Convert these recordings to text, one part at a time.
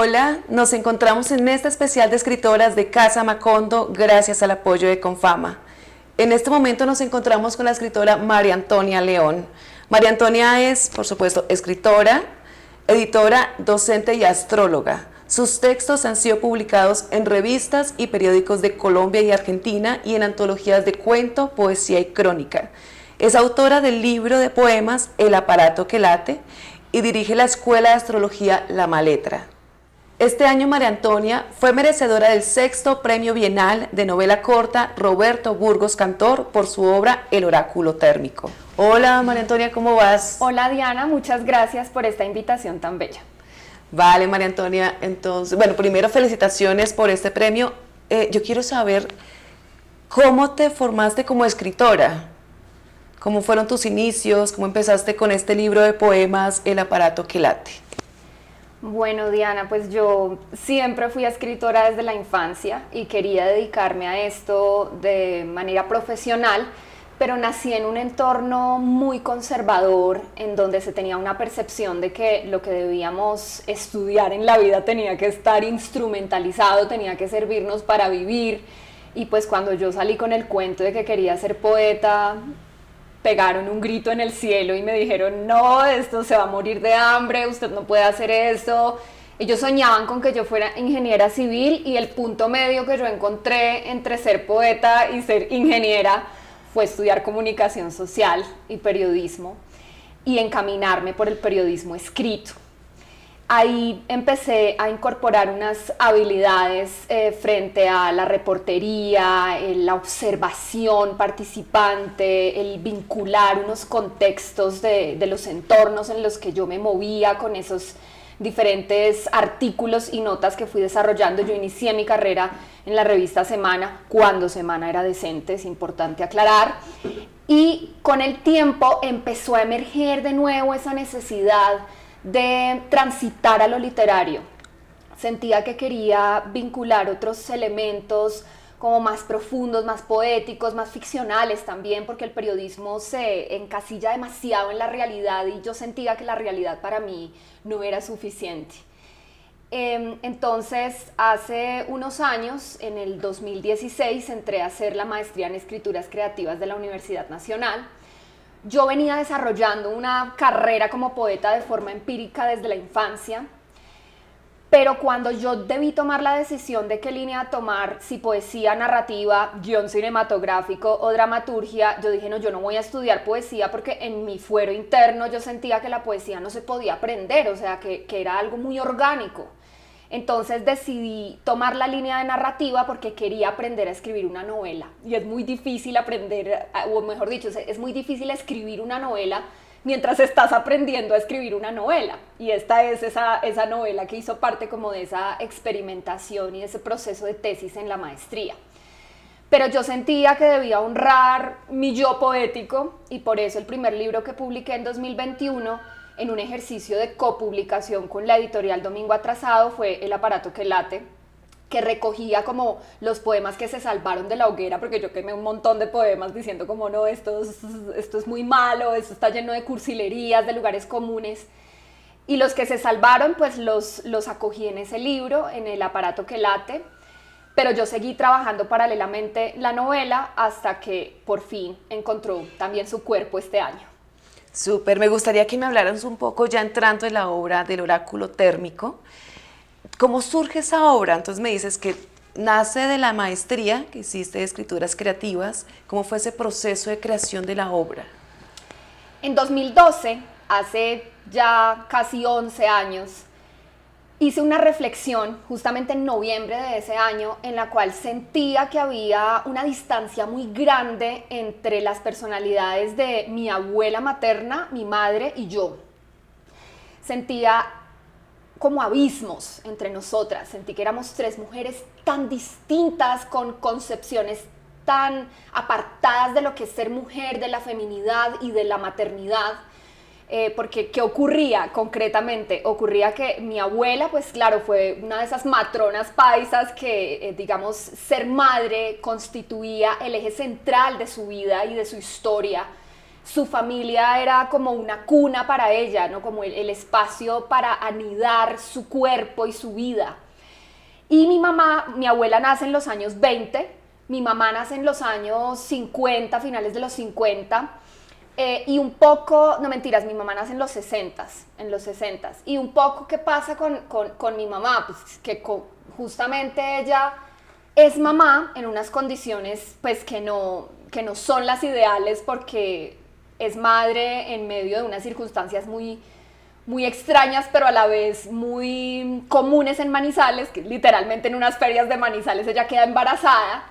Hola, nos encontramos en este especial de escritoras de Casa Macondo gracias al apoyo de Confama. En este momento nos encontramos con la escritora María Antonia León. María Antonia es, por supuesto, escritora, editora, docente y astróloga. Sus textos han sido publicados en revistas y periódicos de Colombia y Argentina y en antologías de cuento, poesía y crónica. Es autora del libro de poemas El aparato que late y dirige la Escuela de Astrología La Maletra. Este año María Antonia fue merecedora del 6º Premio Bienal de Novela Corta Roberto Burgos Cantor por su obra El oráculo térmico. Hola María Antonia, ¿cómo vas? Hola Diana, muchas gracias por esta invitación tan bella. Vale María Antonia, entonces, bueno, primero felicitaciones por este premio. Yo quiero saber cómo te formaste como escritora. ¿Cómo fueron tus inicios? ¿Cómo empezaste con este libro de poemas El aparato que late? Bueno Diana, pues yo siempre fui escritora desde la infancia y quería dedicarme a esto de manera profesional, pero nací en un entorno muy conservador en donde se tenía una percepción de que lo que debíamos estudiar en la vida tenía que estar instrumentalizado, tenía que servirnos para vivir. Y pues cuando yo salí con el cuento de que quería ser poeta, pegaron un grito en el cielo y me dijeron, no, esto se va a morir de hambre, usted no puede hacer esto. Ellos soñaban con que yo fuera ingeniera civil y el punto medio que yo encontré entre ser poeta y ser ingeniera fue estudiar comunicación social y periodismo y encaminarme por el periodismo escrito. Ahí empecé a incorporar unas habilidades frente a la reportería, la observación participante, el vincular unos contextos de los entornos en los que yo me movía con esos diferentes artículos y notas que fui desarrollando. Yo inicié mi carrera en la revista Semana, cuando Semana era decente, es importante aclarar, y con el tiempo empezó a emerger de nuevo esa necesidad de transitar a lo literario. Sentía que quería vincular otros elementos como más profundos, más poéticos, más ficcionales también, porque el periodismo se encasilla demasiado en la realidad y yo sentía que la realidad para mí no era suficiente. Entonces, hace unos años, en el 2016, entré a hacer la maestría en escrituras creativas de la Universidad Nacional. Yo venía desarrollando una carrera como poeta de forma empírica desde la infancia, pero cuando yo debí tomar la decisión de qué línea tomar, si poesía, narrativa, guión cinematográfico o dramaturgia, yo dije, no, yo no voy a estudiar poesía porque en mi fuero interno yo sentía que la poesía no se podía aprender, o sea, que era algo muy orgánico. Entonces decidí tomar la línea de narrativa porque quería aprender a escribir una novela. Y es muy difícil aprender, o mejor dicho, es muy difícil escribir una novela mientras estás aprendiendo a escribir una novela. Y esta es esa novela que hizo parte como de esa experimentación y ese proceso de tesis en la maestría. Pero yo sentía que debía honrar mi yo poético y por eso el primer libro que publiqué en 2021 en un ejercicio de copublicación con la editorial Domingo Atrasado fue El aparato que late, que recogía como los poemas que se salvaron de la hoguera, porque yo quemé un montón de poemas diciendo como no, esto es muy malo, esto está lleno de cursilerías, de lugares comunes. Y los que se salvaron, pues los acogí en ese libro, en El aparato que late, pero yo seguí trabajando paralelamente la novela hasta que por fin encontró también su cuerpo este año. Súper, me gustaría que me hablaras un poco ya entrando en la obra del oráculo térmico. ¿Cómo surge esa obra? Entonces me dices que nace de la maestría que hiciste de escrituras creativas. ¿Cómo fue ese proceso de creación de la obra? En 2012, hace ya casi 11 años, hice una reflexión justamente en noviembre de ese año en la cual sentía que había una distancia muy grande entre las personalidades de mi abuela materna, mi madre y yo. Sentía como abismos entre nosotras, sentí que éramos tres mujeres tan distintas, con concepciones tan apartadas de lo que es ser mujer, de la feminidad y de la maternidad. Porque ¿qué ocurría concretamente? Ocurría que mi abuela, pues claro, fue una de esas matronas paisas que, digamos, ser madre constituía el eje central de su vida y de su historia. su familia era como una cuna para ella, ¿no? Como el espacio para anidar su cuerpo y su vida. Y mi abuela nace en los años 20, mi mamá nace en los años 50, finales de los 50, y un poco, no mentiras, mi mamá nace en los 60, y un poco ¿qué pasa con mi mamá? Pues que justamente ella es mamá en unas condiciones pues que no son las ideales, porque es madre en medio de unas circunstancias muy extrañas, pero a la vez muy comunes en Manizales, que literalmente en unas ferias de Manizales ella queda embarazada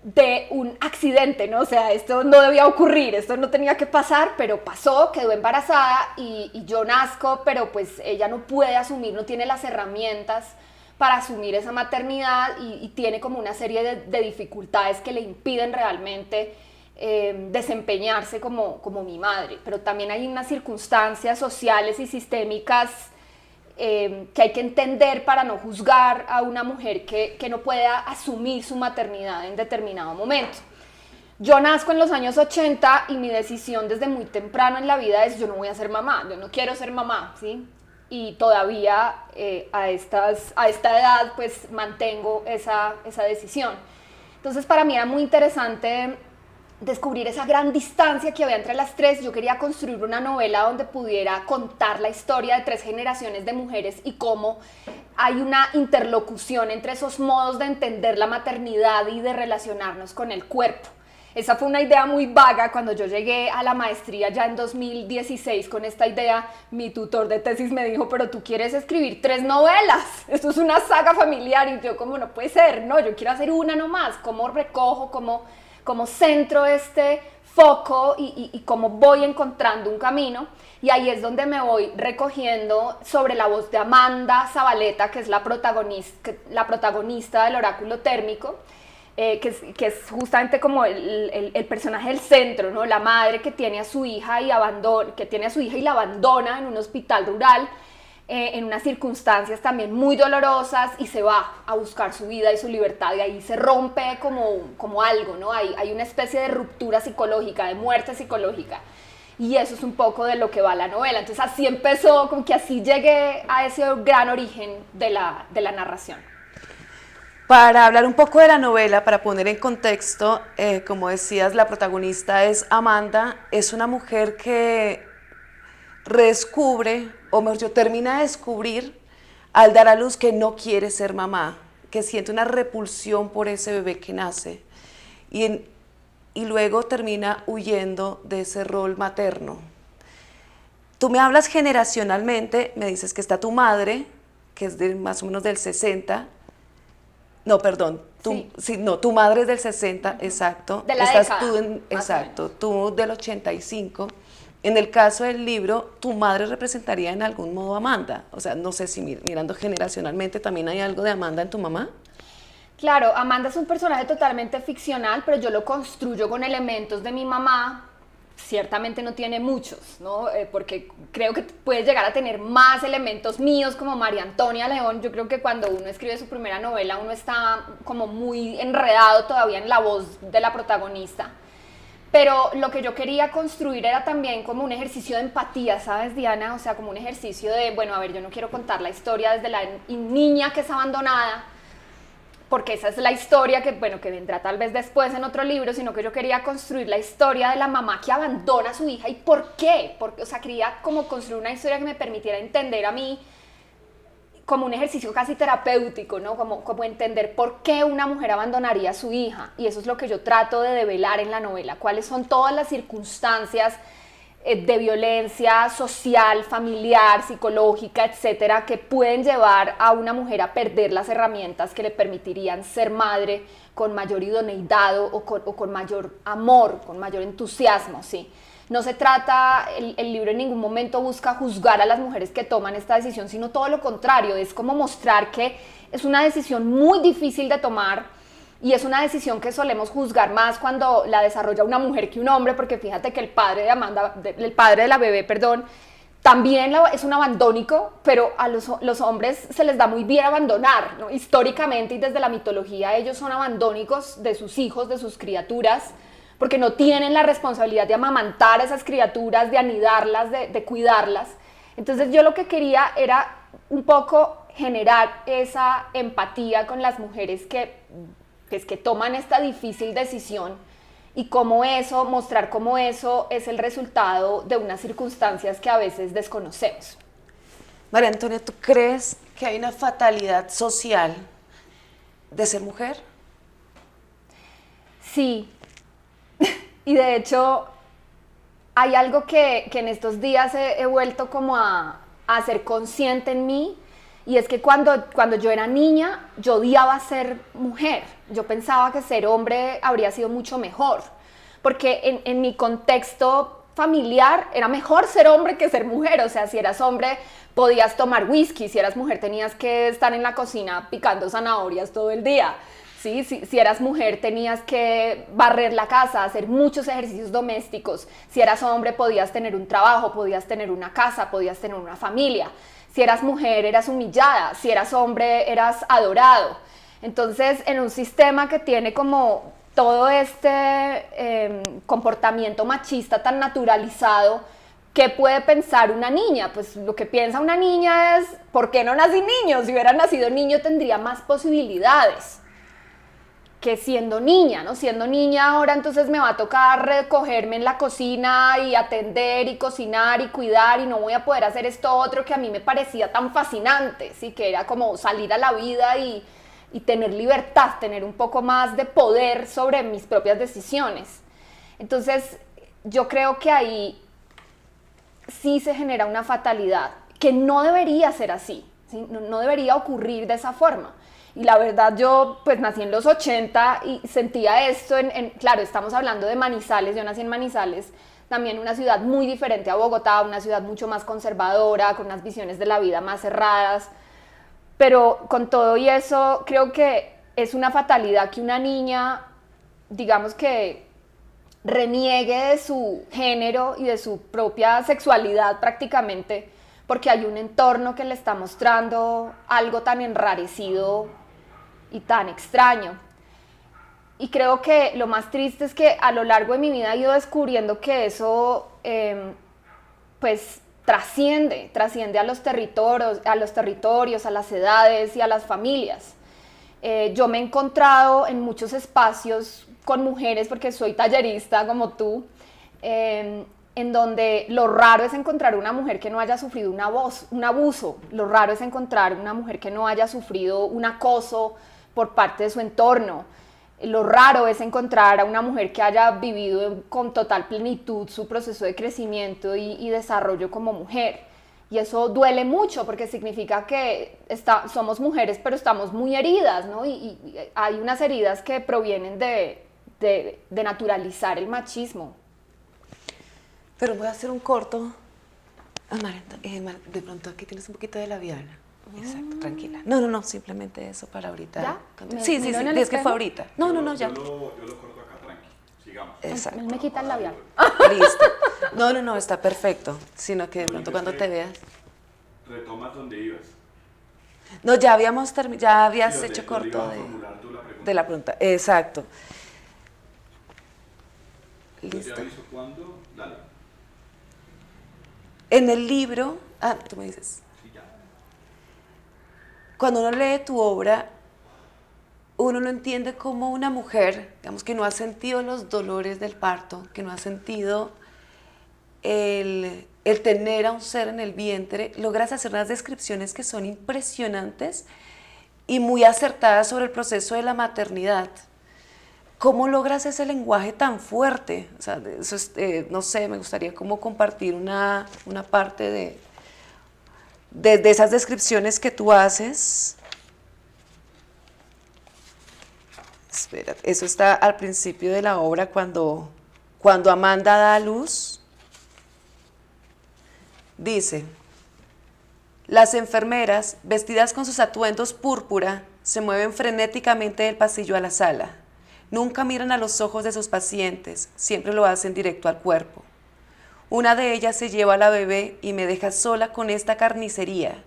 de un accidente, ¿no? O sea, esto no debía ocurrir, esto no tenía que pasar, pero pasó, quedó embarazada y yo nazco, pero pues ella no puede asumir, no tiene las herramientas para asumir esa maternidad y tiene como una serie de dificultades que le impiden realmente desempeñarse como mi madre. Pero también hay unas circunstancias sociales y sistémicas que hay que entender para no juzgar a una mujer que no pueda asumir su maternidad en determinado momento. Yo nazco en los años 80 y mi decisión desde muy temprano en la vida es: yo no voy a ser mamá, yo no quiero ser mamá, ¿sí? Y todavía a esta edad pues mantengo esa decisión. Entonces para mí era muy interesante descubrir esa gran distancia que había entre las tres. Yo quería construir una novela donde pudiera contar la historia de 3 generaciones de mujeres y cómo hay una interlocución entre esos modos de entender la maternidad y de relacionarnos con el cuerpo. Esa fue una idea muy vaga. Cuando yo llegué a la maestría ya en 2016 con esta idea, mi tutor de tesis me dijo: pero tú quieres escribir 3 novelas, esto es una saga familiar. Y yo, como, no puede ser, no, yo quiero hacer una nomás. ¿Cómo recojo, cómo centro este foco y cómo voy encontrando un camino? Y ahí es donde me voy recogiendo sobre la voz de Amanda Zabaleta, que es la protagonista del Oráculo Térmico, que es justamente como el personaje del centro, ¿no? La madre que tiene a su hija y la abandona en un hospital rural, en unas circunstancias también muy dolorosas, y se va a buscar su vida y su libertad, y ahí se rompe como algo, ¿no? Hay una especie de ruptura psicológica, de muerte psicológica, y eso es un poco de lo que va la novela. Entonces así empezó, como que así llegué a ese gran origen de la narración. Para hablar un poco de la novela, para poner en contexto, como decías, la protagonista es Amanda, es una mujer que redescubre, o mejor dicho, termina de descubrir al dar a luz que no quiere ser mamá, que siente una repulsión por ese bebé que nace, y luego termina huyendo de ese rol materno. Tú me hablas generacionalmente, me dices que está tu madre, que es más o menos del 60. No, perdón, tu madre es del 60, exacto. De la década, exacto, tú del 85. En el caso del libro, tu madre representaría en algún modo a Amanda. O sea, no sé si mirando generacionalmente también hay algo de Amanda en tu mamá. Claro, Amanda es un personaje totalmente ficcional, pero yo lo construyo con elementos de mi mamá. Ciertamente no tiene muchos, ¿no? Porque creo que puede llegar a tener más elementos míos, como María Antonia León. Yo creo que cuando uno escribe su primera novela, uno está como muy enredado todavía en la voz de la protagonista. Pero lo que yo quería construir era también como un ejercicio de empatía, ¿sabes, Diana? O sea, como un ejercicio de, bueno, a ver, yo no quiero contar la historia desde la niña que es abandonada, porque esa es la historia que vendrá tal vez después en otro libro, sino que yo quería construir la historia de la mamá que abandona a su hija. ¿Y por qué? Porque, o sea, quería como construir una historia que me permitiera entender a mí, como un ejercicio casi terapéutico, ¿no? Como entender por qué una mujer abandonaría a su hija. Y eso es lo que yo trato de develar en la novela. Cuáles son todas las circunstancias de violencia social, familiar, psicológica, etcétera, que pueden llevar a una mujer a perder las herramientas que le permitirían ser madre con mayor idoneidad o con mayor amor, con mayor entusiasmo, ¿sí? No se trata, el libro en ningún momento busca juzgar a las mujeres que toman esta decisión, sino todo lo contrario, es como mostrar que es una decisión muy difícil de tomar. Y es una decisión que solemos juzgar más cuando la desarrolla una mujer que un hombre, porque fíjate que el padre de la bebé, también es un abandónico, pero a los hombres se les da muy bien abandonar, ¿no? Históricamente y desde la mitología ellos son abandónicos de sus hijos, de sus criaturas, porque no tienen la responsabilidad de amamantar a esas criaturas, de anidarlas, de cuidarlas. Entonces yo lo que quería era un poco generar esa empatía con las mujeres que toman esta difícil decisión y mostrar cómo eso es el resultado de unas circunstancias que a veces desconocemos. María Antonia, ¿tú crees que hay una fatalidad social de ser mujer? Sí, y de hecho hay algo que en estos días he vuelto como a ser consciente en mí, y es que cuando yo era niña, yo odiaba ser mujer. Yo pensaba que ser hombre habría sido mucho mejor, porque en mi contexto familiar era mejor ser hombre que ser mujer. O sea, si eras hombre podías tomar whisky, si eras mujer tenías que estar en la cocina picando zanahorias todo el día. ¿Sí? Si eras mujer tenías que barrer la casa, hacer muchos ejercicios domésticos. Si eras hombre podías tener un trabajo, podías tener una casa, podías tener una familia. Si eras mujer eras humillada, si eras hombre eras adorado. Entonces, en un sistema que tiene como todo este comportamiento machista tan naturalizado, ¿qué puede pensar una niña? Pues lo que piensa una niña es, ¿por qué no nací niño? Si hubiera nacido niño tendría más posibilidades que siendo niña, ¿no? Siendo niña ahora entonces me va a tocar recogerme en la cocina y atender y cocinar y cuidar, y no voy a poder hacer esto otro que a mí me parecía tan fascinante, ¿sí? Que era como salir a la vida y tener libertad, tener un poco más de poder sobre mis propias decisiones. Entonces yo creo que ahí sí se genera una fatalidad, que no debería ser así, ¿sí? No debería ocurrir de esa forma. Y la verdad yo pues nací en los 80 y sentía esto claro, estamos hablando de Manizales, yo nací en Manizales, también una ciudad muy diferente a Bogotá, una ciudad mucho más conservadora, con unas visiones de la vida más cerradas, pero con todo y eso creo que es una fatalidad que una niña, digamos que reniegue de su género y de su propia sexualidad prácticamente, porque hay un entorno que le está mostrando algo tan enrarecido y tan extraño. Y creo que lo más triste es que a lo largo de mi vida he ido descubriendo que eso pues trasciende a los territorios, a las edades y a las familias. Yo me he encontrado en muchos espacios con mujeres, porque soy tallerista como tú, en donde lo raro es encontrar una mujer que no haya sufrido un abuso, lo raro es encontrar una mujer que no haya sufrido un acoso por parte de su entorno, lo raro es encontrar a una mujer que haya vivido con total plenitud su proceso de crecimiento y desarrollo como mujer. Y eso duele mucho porque significa que somos mujeres pero estamos muy heridas, ¿no? Y hay unas heridas que provienen de naturalizar el machismo. Pero voy a hacer un corto. De pronto aquí tienes un poquito de labial. Exacto, tranquila. No, simplemente eso para ahorita. ¿Ya? Sí, es que fue ahorita. No, ya. Yo lo corto acá, tranqui. Sigamos. Exacto. Él me quita el labial. Listo. No, está perfecto. Sino que de pronto cuando te veas. Retomas donde ibas. No, ya habías Sí, hecho donde corto ibas a formular tú la pregunta. de la pregunta. Exacto. Yo te Listo. aviso cuándo, dale. En el libro, tú me dices. Sí, ya. Cuando uno lee tu obra, uno no entiende cómo una mujer, digamos, que no ha sentido los dolores del parto, que no ha sentido el tener a un ser en el vientre, logras hacer unas descripciones que son impresionantes y muy acertadas sobre el proceso de la maternidad. ¿Cómo logras ese lenguaje tan fuerte? O sea, eso es, no sé, me gustaría como compartir una parte de esas descripciones que tú haces. Espera, eso está al principio de la obra cuando Amanda da a luz. Dice: las enfermeras, vestidas con sus atuendos púrpura, se mueven frenéticamente del pasillo a la sala. Nunca miran a los ojos de sus pacientes, siempre lo hacen directo al cuerpo. Una de ellas se lleva a la bebé y me deja sola con esta carnicería.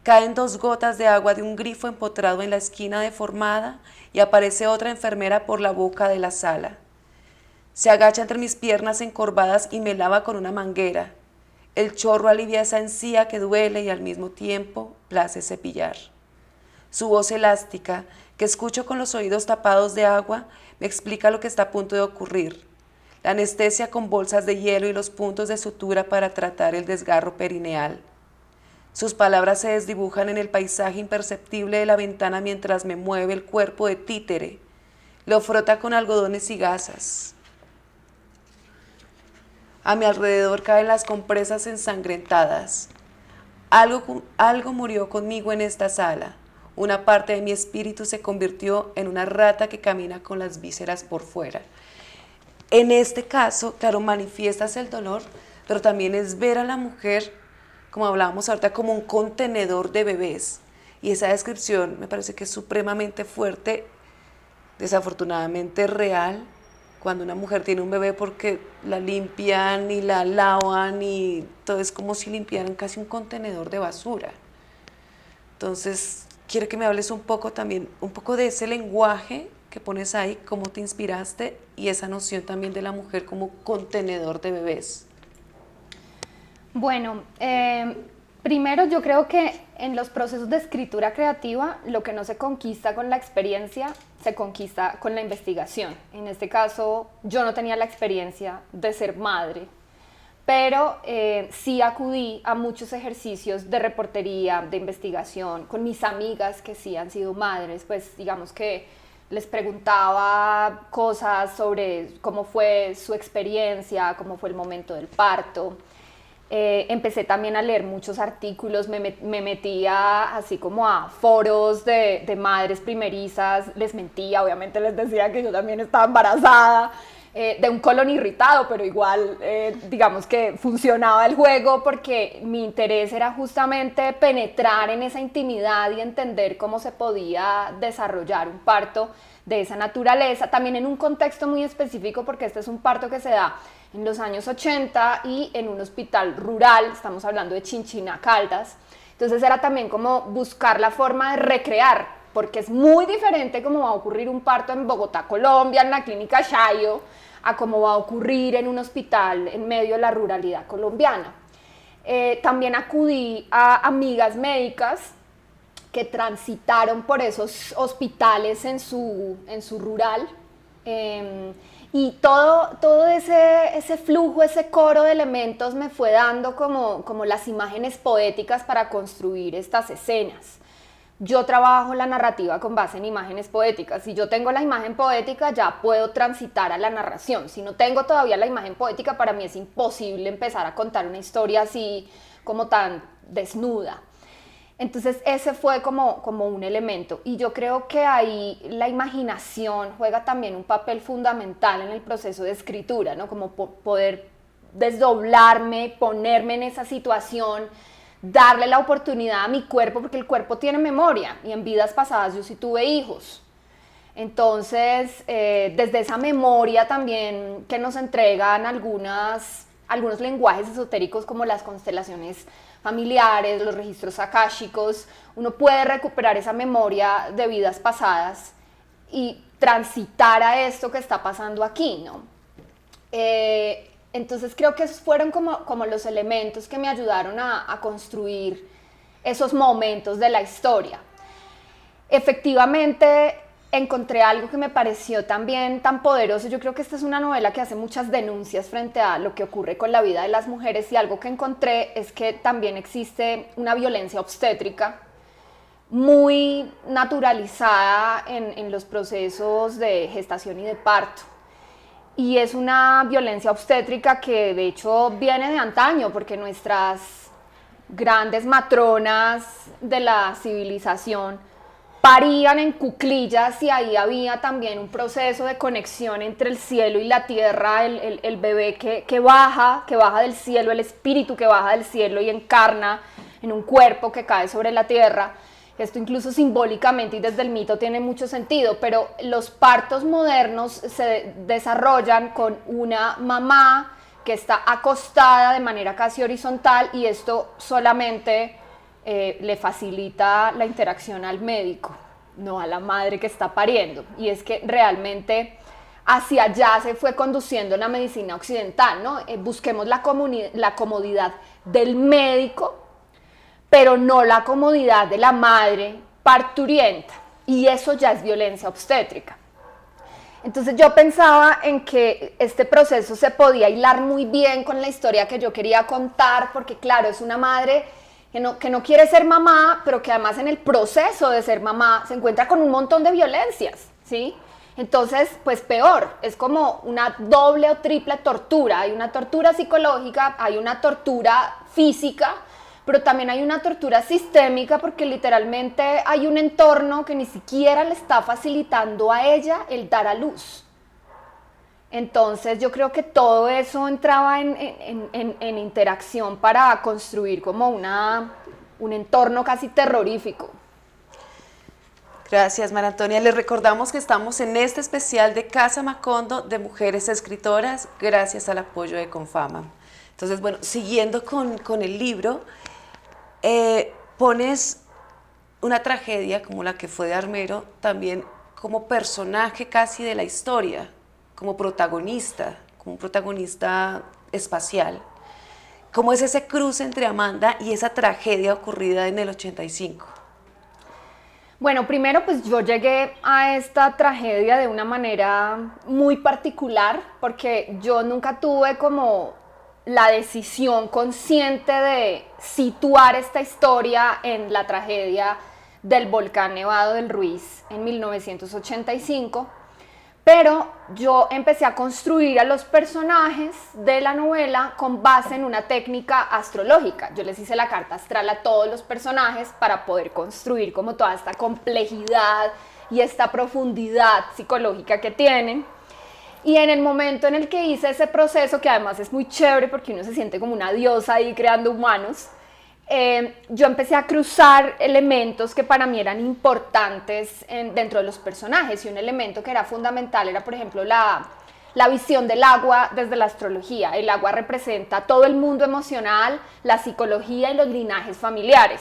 Caen 2 gotas de agua de un grifo empotrado en la esquina deformada y aparece otra enfermera por la boca de la sala. Se agacha entre mis piernas encorvadas y me lava con una manguera. El chorro alivia esa encía que duele y al mismo tiempo place cepillar. Su voz elástica, que escucho con los oídos tapados de agua, me explica lo que está a punto de ocurrir. La anestesia con bolsas de hielo y los puntos de sutura para tratar el desgarro perineal. Sus palabras se desdibujan en el paisaje imperceptible de la ventana mientras me mueve el cuerpo de títere. Lo frota con algodones y gasas. A mi alrededor caen las compresas ensangrentadas. Algo murió conmigo en esta sala. Una parte de mi espíritu se convirtió en una rata que camina con las vísceras por fuera. En este caso, claro, manifiestas el dolor, pero también es ver a la mujer, como hablábamos ahorita, como un contenedor de bebés. Y esa descripción me parece que es supremamente fuerte, desafortunadamente real, cuando una mujer tiene un bebé, porque la limpian y la lavan y todo es como si limpiaran casi un contenedor de basura. Entonces, quiero que me hables un poco también, un poco de ese lenguaje que pones ahí, cómo te inspiraste y esa noción también de la mujer como contenedor de bebés. Bueno, primero yo creo que en los procesos de escritura creativa lo que no se conquista con la experiencia, se conquista con la investigación. En este caso yo no tenía la experiencia de ser madre, pero sí acudí a muchos ejercicios de reportería, de investigación, con mis amigas que sí han sido madres, pues digamos que les preguntaba cosas sobre cómo fue su experiencia, cómo fue el momento del parto. Empecé también a leer muchos artículos, me metía así como a foros de madres primerizas, les mentía, obviamente les decía que yo también estaba embarazada, de un colon irritado, pero igual digamos que funcionaba el juego porque mi interés era justamente penetrar en esa intimidad y entender cómo se podía desarrollar un parto de esa naturaleza, también en un contexto muy específico porque este es un parto que se da en los años 80 y en un hospital rural, estamos hablando de Chinchina, Caldas. Entonces era también como buscar la forma de recrear, porque es muy diferente cómo va a ocurrir un parto en Bogotá, Colombia, en la clínica Chayo, a cómo va a ocurrir en un hospital en medio de la ruralidad colombiana. También acudí a amigas médicas que transitaron por esos hospitales en su rural, y todo ese flujo, ese coro de elementos me fue dando como las imágenes poéticas para construir estas escenas. Yo trabajo la narrativa con base en imágenes poéticas. Si yo tengo la imagen poética, ya puedo transitar a la narración. Si no tengo todavía la imagen poética, para mí es imposible empezar a contar una historia así como tan desnuda. Entonces ese fue como un elemento, y yo creo que ahí la imaginación juega también un papel fundamental en el proceso de escritura, ¿no? Como poder desdoblarme, ponerme en esa situación, darle la oportunidad a mi cuerpo, porque el cuerpo tiene memoria, y en vidas pasadas yo sí tuve hijos. Entonces, desde esa memoria también que nos entregan algunos lenguajes esotéricos como las constelaciones familiares, los registros akáshicos, uno puede recuperar esa memoria de vidas pasadas y transitar a esto que está pasando aquí, ¿no? Entonces creo que esos fueron como los elementos que me ayudaron a construir esos momentos de la historia. Efectivamente, encontré algo que me pareció también tan poderoso. Yo creo que esta es una novela que hace muchas denuncias frente a lo que ocurre con la vida de las mujeres, y algo que encontré es que también existe una violencia obstétrica muy naturalizada en los procesos de gestación y de parto. Y es una violencia obstétrica que de hecho viene de antaño, porque nuestras grandes matronas de la civilización parían en cuclillas, y ahí había también un proceso de conexión entre el cielo y la tierra, el bebé que baja del cielo, el espíritu que baja del cielo y encarna en un cuerpo que cae sobre la tierra. Esto incluso simbólicamente y desde el mito tiene mucho sentido, pero los partos modernos se desarrollan con una mamá que está acostada de manera casi horizontal, y esto solamente le facilita la interacción al médico, no a la madre que está pariendo. Y es que realmente hacia allá se fue conduciendo la medicina occidental, ¿no? Busquemos la comodidad del médico, pero no la comodidad de la madre parturienta, y eso ya es violencia obstétrica. Entonces yo pensaba en que este proceso se podía hilar muy bien con la historia que yo quería contar, porque claro, es una madre que no quiere ser mamá, pero que además en el proceso de ser mamá se encuentra con un montón de violencias, ¿sí? Entonces, pues peor, es como una doble o triple tortura. Hay una tortura psicológica, hay una tortura física, pero también hay una tortura sistémica, porque literalmente hay un entorno que ni siquiera le está facilitando a ella el dar a luz. Entonces yo creo que todo eso entraba en interacción para construir como un entorno casi terrorífico. Gracias, María Antonia. Les recordamos que estamos en este especial de Casa Macondo de Mujeres Escritoras, gracias al apoyo de Confama. Entonces, bueno, siguiendo con el libro, pones una tragedia como la que fue de Armero, también como personaje casi de la historia, como un protagonista espacial. ¿Cómo es ese cruce entre Amanda y esa tragedia ocurrida en el 85? Bueno, primero pues yo llegué a esta tragedia de una manera muy particular, porque yo nunca tuve como la decisión consciente de situar esta historia en la tragedia del volcán Nevado del Ruiz en 1985, pero yo empecé a construir a los personajes de la novela con base en una técnica astrológica. Yo les hice la carta astral a todos los personajes para poder construir como toda esta complejidad y esta profundidad psicológica que tienen. Y en el momento en el que hice ese proceso, que además es muy chévere porque uno se siente como una diosa ahí creando humanos, yo empecé a cruzar elementos que para mí eran importantes dentro de los personajes, y un elemento que era fundamental era, por ejemplo, la visión del agua desde la astrología. El agua representa todo el mundo emocional, la psicología y los linajes familiares.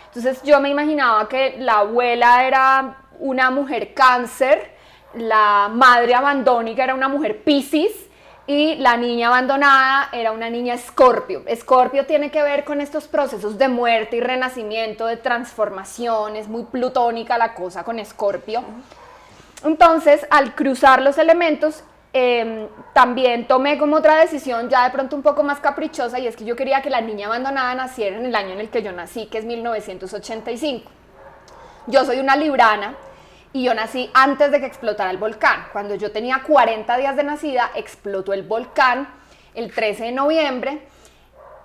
Entonces yo me imaginaba que la abuela era una mujer Cáncer, la madre abandónica era una mujer Piscis, y la niña abandonada era una niña Escorpio. Escorpio tiene que ver con estos procesos de muerte y renacimiento, de transformación, es muy plutónica la cosa con Escorpio. Entonces, al cruzar los elementos, también tomé como otra decisión ya de pronto un poco más caprichosa, y es que yo quería que la niña abandonada naciera en el año en el que yo nací, que es 1985. Yo soy una librana, y yo nací antes de que explotara el volcán. Cuando yo tenía 40 días de nacida, explotó el volcán el 13 de noviembre.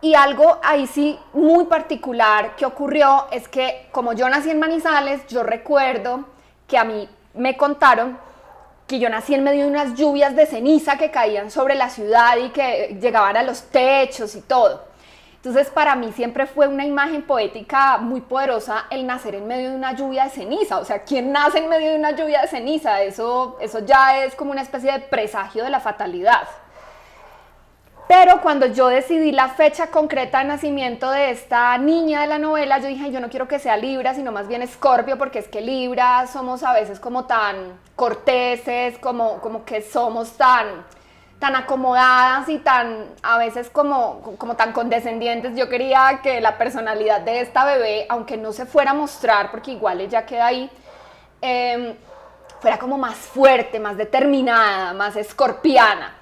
Y algo ahí sí muy particular que ocurrió es que, como yo nací en Manizales, yo recuerdo que a mí me contaron que yo nací en medio de unas lluvias de ceniza que caían sobre la ciudad y que llegaban a los techos y todo. Entonces, para mí siempre fue una imagen poética muy poderosa el nacer en medio de una lluvia de ceniza. O sea, ¿quién nace en medio de una lluvia de ceniza? Eso ya es como una especie de presagio de la fatalidad. Pero cuando yo decidí la fecha concreta de nacimiento de esta niña de la novela, yo dije, yo no quiero que sea Libra, sino más bien Escorpio, porque es que Libra somos a veces como tan corteses, como que somos tan acomodadas y a veces como tan condescendientes. Yo quería que la personalidad de esta bebé, aunque no se fuera a mostrar, porque igual ella queda ahí, fuera como más fuerte, más determinada, más escorpiana.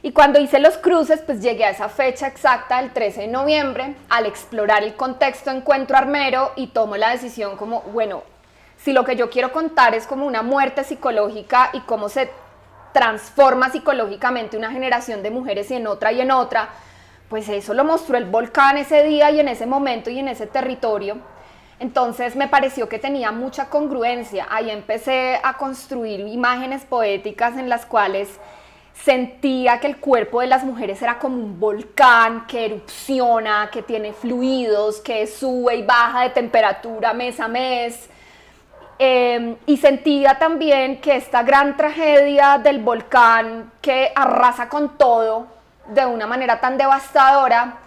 Y cuando hice los cruces, pues llegué a esa fecha exacta, el 13 de noviembre, al explorar el contexto encuentro Armero, y tomo la decisión como, bueno, si lo que yo quiero contar es como una muerte psicológica y cómo se transforma psicológicamente una generación de mujeres y en otra, pues eso lo mostró el volcán ese día y en ese momento y en ese territorio. Entonces me pareció que tenía mucha congruencia. Ahí empecé a construir imágenes poéticas en las cuales sentía que el cuerpo de las mujeres era como un volcán que erupciona, que tiene fluidos, que sube y baja de temperatura mes a mes. Y sentía también que esta gran tragedia del volcán que arrasa con todo de una manera tan devastadora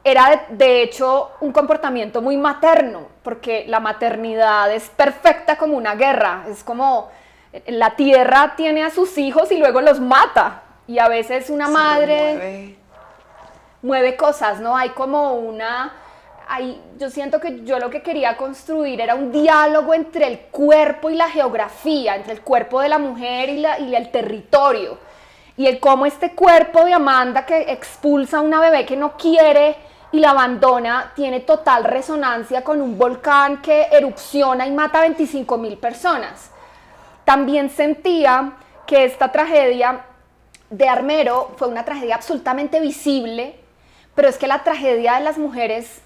era de hecho un comportamiento muy materno, porque la maternidad es perfecta como una guerra, es como la tierra tiene a sus hijos y luego los mata. Y a veces una madre mueve cosas, ¿no? Hay como yo siento que yo lo que quería construir era un diálogo entre el cuerpo y la geografía, entre el cuerpo de la mujer y el territorio. Y el cómo este cuerpo de Amanda que expulsa a una bebé que no quiere y la abandona, tiene total resonancia con un volcán que erupciona y mata a 25.000 personas. También sentía que esta tragedia de Armero fue una tragedia absolutamente visible, pero es que la tragedia de las mujeres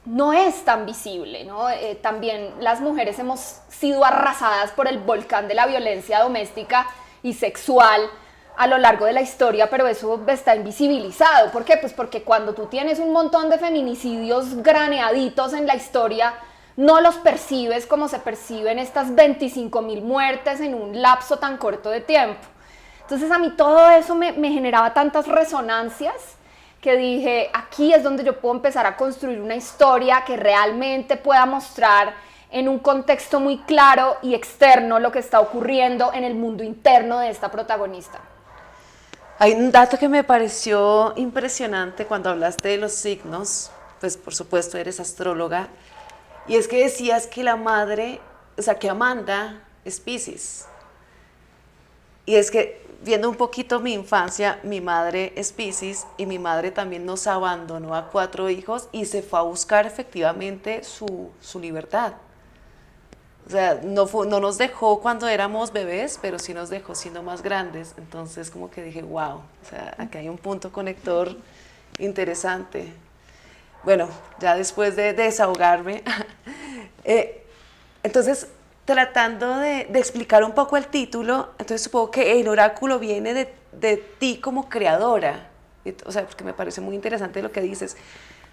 no es tan visible, ¿no? También las mujeres hemos sido arrasadas por el volcán de la violencia doméstica y sexual a lo largo de la historia, pero eso está invisibilizado. ¿Por qué? Pues porque cuando tú tienes un montón de feminicidios graneaditos en la historia, no los percibes como se perciben estas 25.000 muertes en un lapso tan corto de tiempo. Entonces a mí todo eso me generaba tantas resonancias que dije, aquí es donde yo puedo empezar a construir una historia que realmente pueda mostrar en un contexto muy claro y externo lo que está ocurriendo en el mundo interno de esta protagonista. Hay un dato que me pareció impresionante cuando hablaste de los signos, pues por supuesto eres astróloga, y es que decías que la madre, o sea, que Amanda es Piscis. Y es que viendo un poquito mi infancia, mi madre es Piscis y mi madre también nos abandonó a 4 hijos y se fue a buscar efectivamente su libertad. O sea, no nos dejó cuando éramos bebés, pero sí nos dejó siendo más grandes. Entonces como que dije, wow, o sea, aquí hay un punto conector interesante. Bueno, ya después de desahogarme, entonces tratando de explicar un poco el título, entonces supongo que el oráculo viene de ti como creadora, o sea, porque me parece muy interesante lo que dices.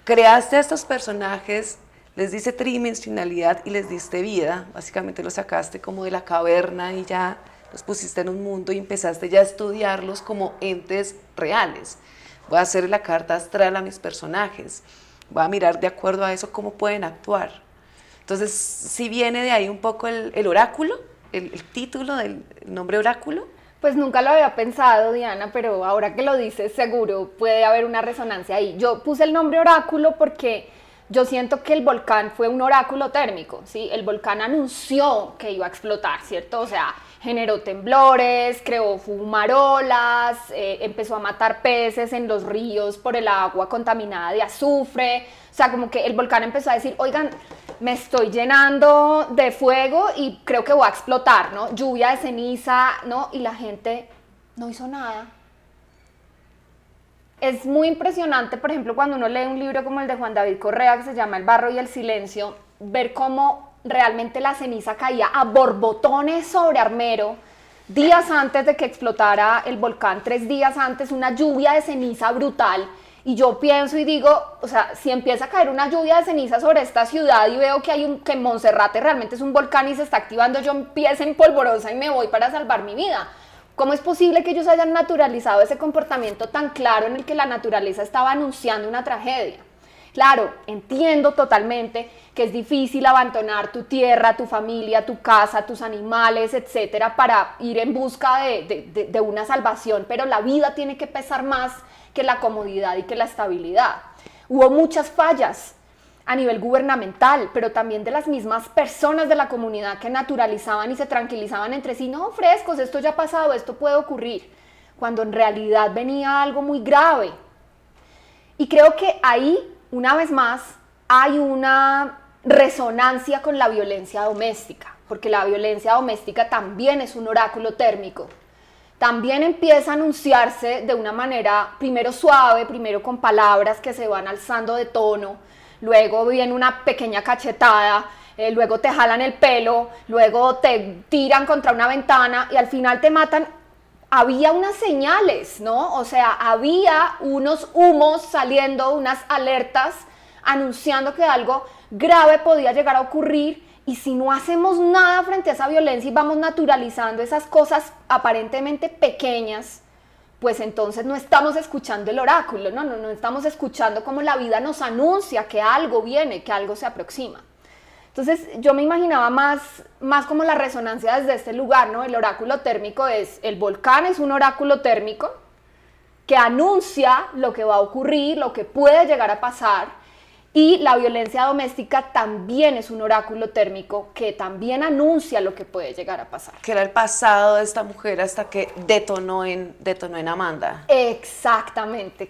Creaste a estos personajes, les diste tridimensionalidad y les diste vida, básicamente los sacaste como de la caverna y ya los pusiste en un mundo y empezaste ya a estudiarlos como entes reales. Voy a hacer la carta astral a mis personajes, voy a mirar de acuerdo a eso cómo pueden actuar. Entonces, ¿sí viene de ahí un poco el oráculo, el título del nombre oráculo? Pues nunca lo había pensado, Diana, pero ahora que lo dices, seguro puede haber una resonancia ahí. Yo puse el nombre oráculo porque yo siento que el volcán fue un oráculo térmico, ¿sí? El volcán anunció que iba a explotar, ¿cierto? O sea, generó temblores, creó fumarolas, empezó a matar peces en los ríos por el agua contaminada de azufre. O sea, como que el volcán empezó a decir, oigan, me estoy llenando de fuego y creo que voy a explotar, ¿no? Lluvia de ceniza, ¿no? Y la gente no hizo nada. Es muy impresionante, por ejemplo, cuando uno lee un libro como el de Juan David Correa, que se llama El barro y el silencio, ver cómo realmente la ceniza caía a borbotones sobre Armero, días antes de que explotara el volcán, 3 días antes, una lluvia de ceniza brutal. Y yo pienso y digo, o sea, si empieza a caer una lluvia de ceniza sobre esta ciudad y veo que Monserrate realmente es un volcán y se está activando, yo empiezo en polvorosa y me voy para salvar mi vida. ¿Cómo es posible que ellos hayan naturalizado ese comportamiento tan claro en el que la naturaleza estaba anunciando una tragedia? Claro, entiendo totalmente que es difícil abandonar tu tierra, tu familia, tu casa, tus animales, etcétera, para ir en busca de una salvación, pero la vida tiene que pesar más que la comodidad y que la estabilidad. Hubo muchas fallas a nivel gubernamental, pero también de las mismas personas de la comunidad que naturalizaban y se tranquilizaban entre sí, no, frescos, esto ya ha pasado, esto puede ocurrir, cuando en realidad venía algo muy grave. Y creo que ahí, una vez más, hay una resonancia con la violencia doméstica, porque la violencia doméstica también es un oráculo térmico. También empieza a anunciarse de una manera primero suave, primero con palabras que se van alzando de tono, luego viene una pequeña cachetada, luego te jalan el pelo, luego te tiran contra una ventana y al final te matan. Había unas señales, ¿no? O sea, había unos humos saliendo, unas alertas anunciando que algo grave podía llegar a ocurrir. Y si no hacemos nada frente a esa violencia y vamos naturalizando esas cosas aparentemente pequeñas, pues entonces no estamos escuchando el oráculo, no estamos escuchando cómo la vida nos anuncia que algo viene, que algo se aproxima. Entonces yo me imaginaba más como la resonancia desde este lugar, ¿no? El oráculo térmico el volcán es un oráculo térmico que anuncia lo que va a ocurrir, lo que puede llegar a pasar, y la violencia doméstica también es un oráculo térmico que también anuncia lo que puede llegar a pasar. Que era el pasado de esta mujer hasta que detonó en Amanda. Exactamente,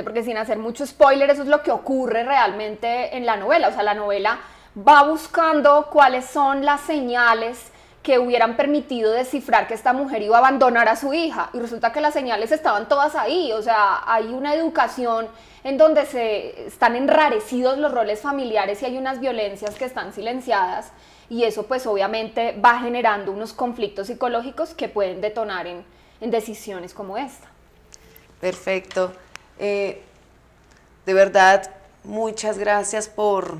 porque sin hacer mucho spoiler, eso es lo que ocurre realmente en la novela. O sea, la novela va buscando cuáles son las señales que hubieran permitido descifrar que esta mujer iba a abandonar a su hija, y resulta que las señales estaban todas ahí. O sea, hay una educación en donde se están enrarecidos los roles familiares y hay unas violencias que están silenciadas, y eso pues obviamente va generando unos conflictos psicológicos que pueden detonar en decisiones como esta. Perfecto. De verdad, muchas gracias por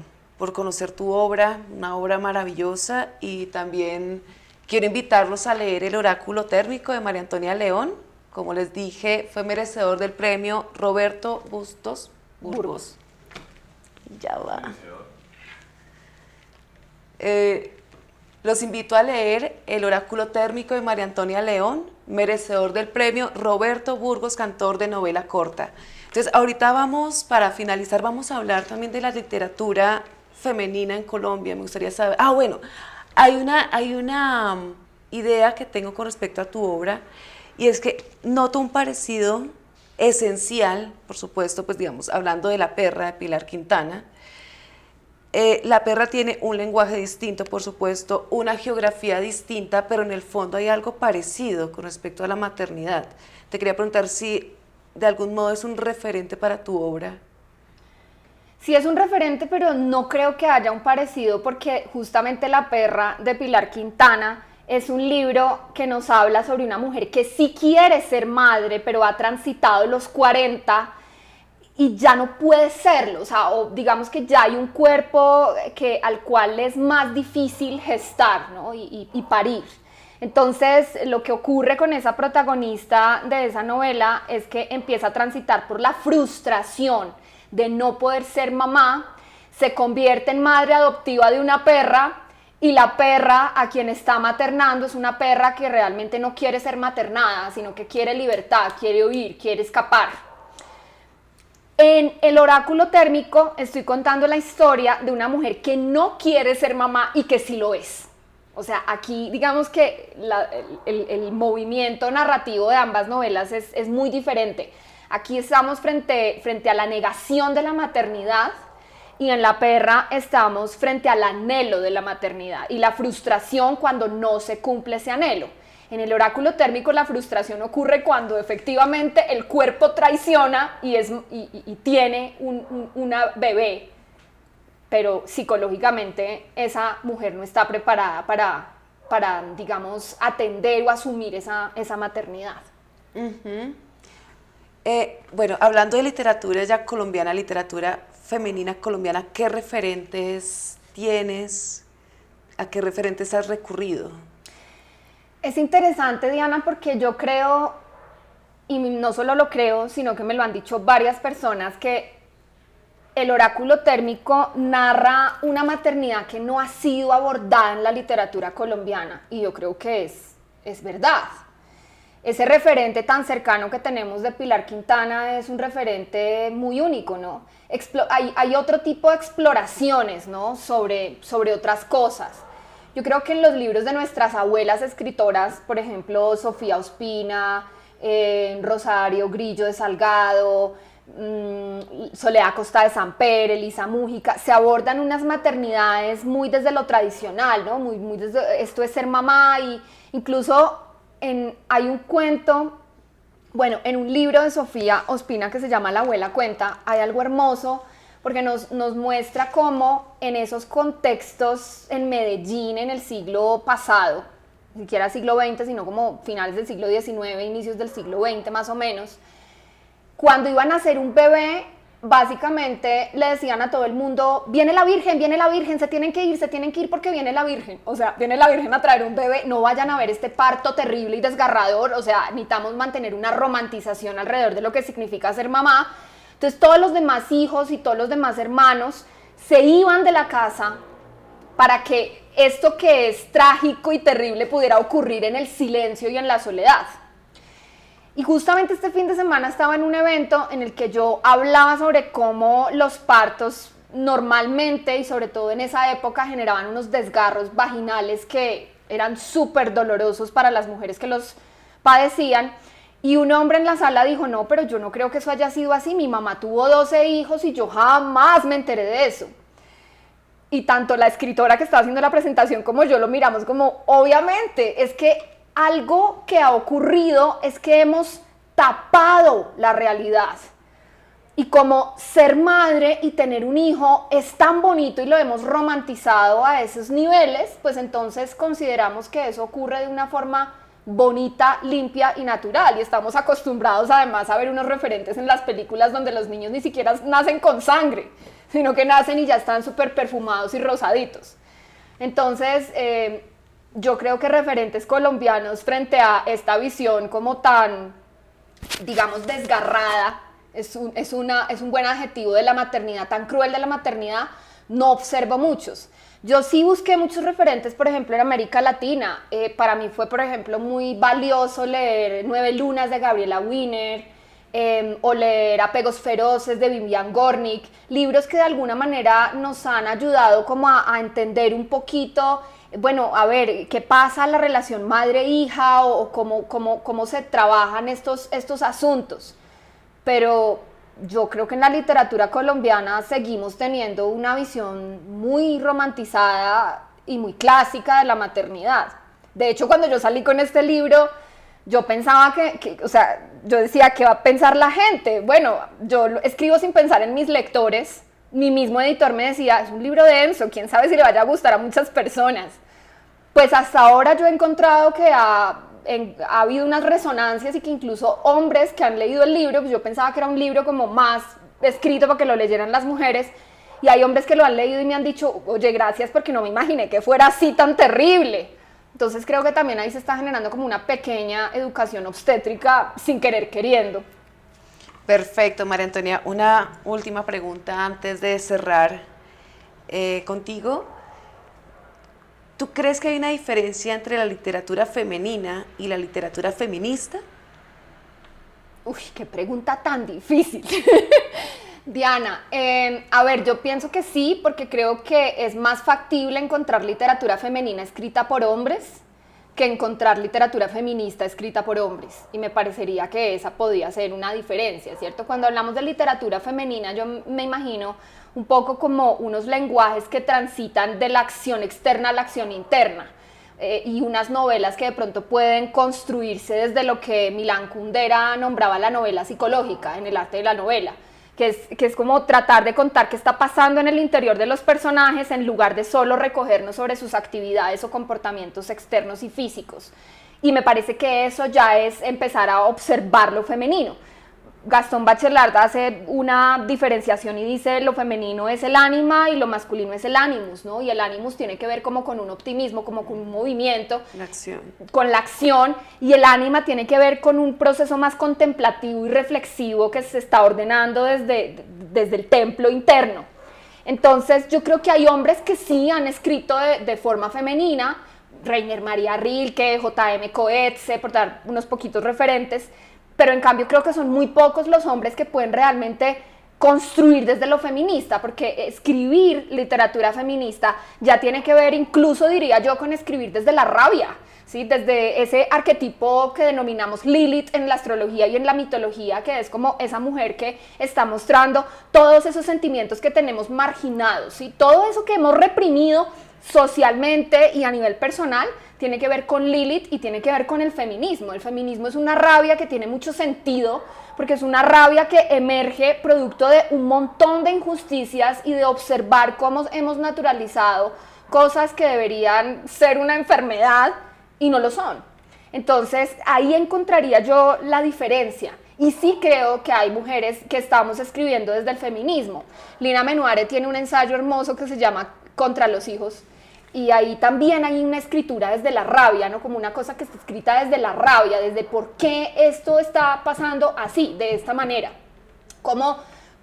conocer tu obra, una obra maravillosa, y también quiero invitarlos a leer El oráculo térmico de María Antonia León. Como les dije, fue merecedor del premio Roberto Bustos Burgos. Ya va. Los invito a leer El oráculo térmico de María Antonia León, merecedor del premio Roberto Burgos, cantor de novela corta. Entonces, ahorita para finalizar, vamos a hablar también de la literatura femenina en Colombia. Me gustaría saber, bueno, hay una idea que tengo con respecto a tu obra, y es que noto un parecido esencial, por supuesto, pues digamos, hablando de La perra de Pilar Quintana. La perra tiene un lenguaje distinto, por supuesto, una geografía distinta, pero en el fondo hay algo parecido con respecto a la maternidad. Te quería preguntar si de algún modo es un referente para tu obra. Sí, es un referente, pero no creo que haya un parecido, porque justamente La perra de Pilar Quintana es un libro que nos habla sobre una mujer que sí quiere ser madre, pero ha transitado los 40 y ya no puede serlo. O sea, o digamos que ya hay un cuerpo al cual es más difícil gestar, ¿no? y parir. Entonces, lo que ocurre con esa protagonista de esa novela es que empieza a transitar por la frustración de no poder ser mamá, se convierte en madre adoptiva de una perra, y la perra a quien está maternando es una perra que realmente no quiere ser maternada, sino que quiere libertad, quiere huir, quiere escapar. En El oráculo térmico estoy contando la historia de una mujer que no quiere ser mamá y que sí lo es. O sea, aquí digamos que el movimiento narrativo de ambas novelas es muy diferente. Aquí estamos frente a la negación de la maternidad, y en La perra estamos frente al anhelo de la maternidad y la frustración cuando no se cumple ese anhelo. En El oráculo térmico la frustración ocurre cuando efectivamente el cuerpo traiciona y tiene una bebé, pero psicológicamente esa mujer no está preparada para digamos, atender o asumir esa maternidad. Uh-huh. Bueno, hablando de literatura ya colombiana, literatura femenina colombiana, ¿qué referentes tienes? ¿A qué referentes has recurrido? Es interesante, Diana, porque yo creo, y no solo lo creo, sino que me lo han dicho varias personas, que El oráculo térmico narra una maternidad que no ha sido abordada en la literatura colombiana, y yo creo que es verdad. Ese referente tan cercano que tenemos de Pilar Quintana es un referente muy único, ¿no? Hay otro tipo de exploraciones, ¿no? sobre otras cosas. Yo creo que en los libros de nuestras abuelas escritoras, por ejemplo, Sofía Ospina, Rosario Grillo de Salgado, Soledad Costa de Samper, Elisa Mújica, se abordan unas maternidades muy desde lo tradicional, ¿no? Muy desde esto de ser mamá, y incluso hay un cuento, bueno, en un libro de Sofía Ospina que se llama La abuela cuenta, hay algo hermoso porque nos muestra cómo en esos contextos en Medellín en el siglo pasado, ni siquiera siglo XX, sino como finales del siglo XIX, inicios del siglo XX más o menos, cuando iban a nacer un bebé, básicamente le decían a todo el mundo, viene la Virgen, se tienen que ir porque viene la Virgen. O sea, viene la Virgen a traer un bebé, no vayan a ver este parto terrible y desgarrador. O sea, necesitamos mantener una romantización alrededor de lo que significa ser mamá. Entonces todos los demás hijos y todos los demás hermanos se iban de la casa para que esto que es trágico y terrible pudiera ocurrir en el silencio y en la soledad. Y justamente este fin de semana estaba en un evento en el que yo hablaba sobre cómo los partos normalmente y sobre todo en esa época generaban unos desgarros vaginales que eran súper dolorosos para las mujeres que los padecían. Y un hombre en la sala dijo, no, pero yo no creo que eso haya sido así, mi mamá tuvo 12 hijos y yo jamás me enteré de eso. Y tanto la escritora que estaba haciendo la presentación como yo lo miramos como, obviamente, es que algo que ha ocurrido es que hemos tapado la realidad. Y como ser madre y tener un hijo es tan bonito y lo hemos romantizado a esos niveles, pues entonces consideramos que eso ocurre de una forma bonita, limpia y natural, y estamos acostumbrados además a ver unos referentes en las películas donde los niños ni siquiera nacen con sangre, sino que nacen y ya están súper perfumados y rosaditos. Entonces, yo creo que referentes colombianos frente a esta visión como tan, digamos, desgarrada, es un buen adjetivo de la maternidad, tan cruel de la maternidad, no observo muchos. Yo sí busqué muchos referentes, por ejemplo, en América Latina. Para mí fue, por ejemplo, muy valioso leer 9 lunas de Gabriela Wiener, o leer Apegos feroces de Vivian Gornick, libros que de alguna manera nos han ayudado como a entender un poquito, bueno, a ver, qué pasa en la relación madre-hija o cómo se trabajan estos asuntos. Pero yo creo que en la literatura colombiana seguimos teniendo una visión muy romantizada y muy clásica de la maternidad. De hecho, cuando yo salí con este libro, yo pensaba o sea, yo decía, ¿qué va a pensar la gente? Bueno, yo escribo sin pensar en mis lectores. Mi mismo editor me decía, es un libro denso, quién sabe si le vaya a gustar a muchas personas. Pues hasta ahora yo he encontrado que ha habido unas resonancias y que incluso hombres que han leído el libro, pues yo pensaba que era un libro como más escrito para que lo leyeran las mujeres, y hay hombres que lo han leído y me han dicho, oye, gracias, porque no me imaginé que fuera así tan terrible. Entonces creo que también ahí se está generando como una pequeña educación obstétrica sin querer queriendo. Perfecto, María Antonia. Una última pregunta antes de cerrar contigo. ¿Tú crees que hay una diferencia entre la literatura femenina y la literatura feminista? Uy, qué pregunta tan difícil. Diana, a ver, yo pienso que sí, porque creo que es más factible encontrar literatura femenina escrita por hombres que encontrar literatura feminista escrita por hombres, y me parecería que esa podría ser una diferencia, ¿cierto? Cuando hablamos de literatura femenina, yo me imagino un poco como unos lenguajes que transitan de la acción externa a la acción interna, y unas novelas que de pronto pueden construirse desde lo que Milán Kundera nombraba la novela psicológica en el arte de la novela, que es como tratar de contar qué está pasando en el interior de los personajes en lugar de solo recogernos sobre sus actividades o comportamientos externos y físicos. Y me parece que eso ya es empezar a observar lo femenino. Gastón Bachelard hace una diferenciación y dice lo femenino es el ánima y lo masculino es el animus, ¿no? Y el animus tiene que ver como con un optimismo, como con un movimiento, la acción. Con la acción, y el ánima tiene que ver con un proceso más contemplativo y reflexivo que se está ordenando desde el templo interno. Entonces yo creo que hay hombres que sí han escrito de forma femenina, Rainer Maria Rilke, J.M. Coetzee, por dar unos poquitos referentes, pero en cambio creo que son muy pocos los hombres que pueden realmente construir desde lo feminista, porque escribir literatura feminista ya tiene que ver, incluso diría yo, con escribir desde la rabia, ¿sí? Desde ese arquetipo que denominamos Lilith en la astrología y en la mitología, que es como esa mujer que está mostrando todos esos sentimientos que tenemos marginados, ¿sí? Todo eso que hemos reprimido socialmente y a nivel personal tiene que ver con Lilith y tiene que ver con el feminismo. El feminismo es una rabia que tiene mucho sentido, porque es una rabia que emerge producto de un montón de injusticias y de observar cómo hemos naturalizado cosas que deberían ser una enfermedad y no lo son. Entonces ahí encontraría yo la diferencia. Y sí creo que hay mujeres que estamos escribiendo desde el feminismo. Lina Menuare tiene un ensayo hermoso que se llama Contra los hijos, y ahí también hay una escritura desde la rabia, ¿no? Como una cosa que está escrita desde la rabia, desde por qué esto está pasando así, de esta manera.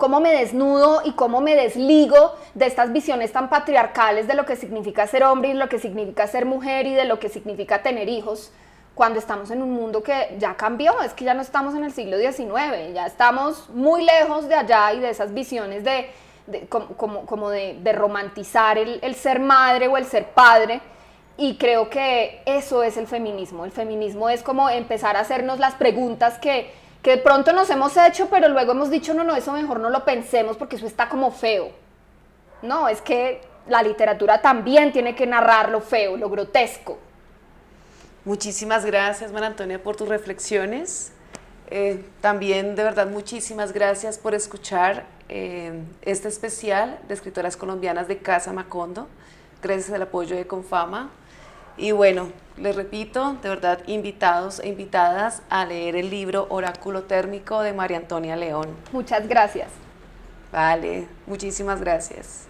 cómo me desnudo y cómo me desligo de estas visiones tan patriarcales de lo que significa ser hombre y lo que significa ser mujer y de lo que significa tener hijos, cuando estamos en un mundo que ya cambió. Es que ya no estamos en el siglo XIX, ya estamos muy lejos de allá y de esas visiones de romantizar el ser madre o el ser padre. Y creo que eso es el feminismo. El feminismo es como empezar a hacernos las preguntas que de pronto nos hemos hecho, pero luego hemos dicho, no, eso mejor no lo pensemos porque eso está como feo. No, es que la literatura también tiene que narrar lo feo, lo grotesco. Muchísimas gracias, María Antonia, por tus reflexiones. También, de verdad, muchísimas gracias por escuchar este especial de escritoras colombianas de Casa Macondo, gracias al apoyo de Confama. Y bueno, les repito, de verdad, invitados e invitadas a leer el libro Oráculo Térmico de María Antonia León. Muchas gracias. Vale, muchísimas gracias.